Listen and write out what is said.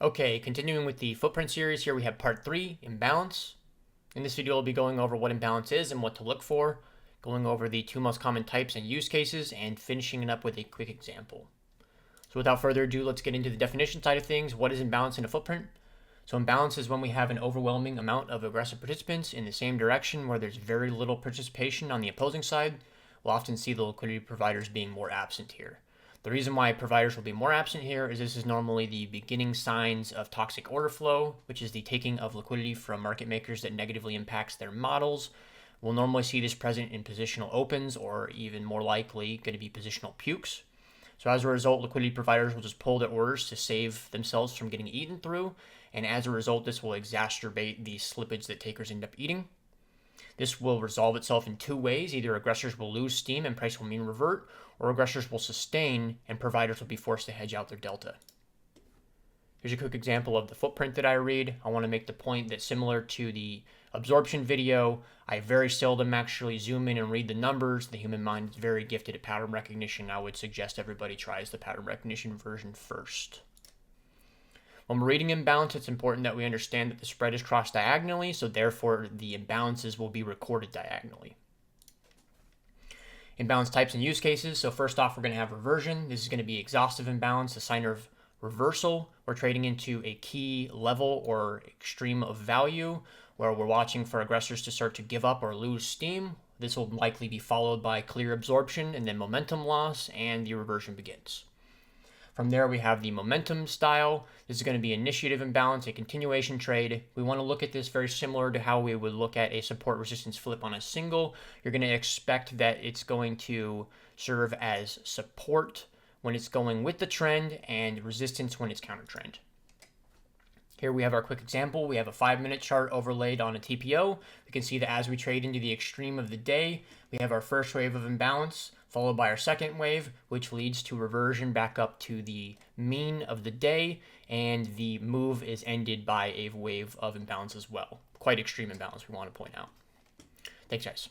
Okay, continuing with the footprint series, here we have part 3, imbalance. In this video, we'll be going over what imbalance is and what to look for, going over the 2 most common types and use cases, and finishing it up with a quick example. So without further ado, let's get into the definition side of things. What is imbalance in a footprint? So imbalance is when we have an overwhelming amount of aggressive participants in the same direction where there's very little participation on the opposing side. We'll often see the liquidity providers being more absent here. The reason why providers will be more absent here is this is normally the beginning signs of toxic order flow, which is the taking of liquidity from market makers that negatively impacts their models. We'll normally see this present in positional opens, or even more likely going to be positional pukes. So as a result, liquidity providers will just pull their orders to save themselves from getting eaten through, and as a result, this will exacerbate the slippage that takers end up eating. This will resolve itself in 2 ways. Either aggressors will lose steam and price will mean revert, or aggressors will sustain and providers will be forced to hedge out their delta. Here's a quick example of the footprint that I read. I want to make the point that similar to the absorption video, I very seldom actually zoom in and read the numbers. The human mind is very gifted at pattern recognition. I would suggest everybody tries the pattern recognition version first. When we're reading imbalance, it's important that we understand that the spread is crossed diagonally, so therefore the imbalances will be recorded diagonally. Imbalance types and use cases. So first off, we're going to have reversion. This is going to be exhaustive imbalance, a sign of reversal. We're trading into a key level or extreme of value where we're watching for aggressors to start to give up or lose steam. This will likely be followed by clear absorption and then momentum loss, and the reversion begins. From there, we have the momentum style. This is going to be initiative imbalance, a continuation trade. We want to look at this very similar to how we would look at a support resistance flip on a single. You're going to expect that it's going to serve as support when it's going with the trend and resistance when it's counter trend. Here we have our quick example. We have a 5-minute chart overlaid on a TPO. We can see that as we trade into the extreme of the day, we have our first wave of imbalance, followed by our second wave, which leads to reversion back up to the mean of the day, and the move is ended by a wave of imbalance as well. Quite extreme imbalance, we want to point out. Thanks, guys.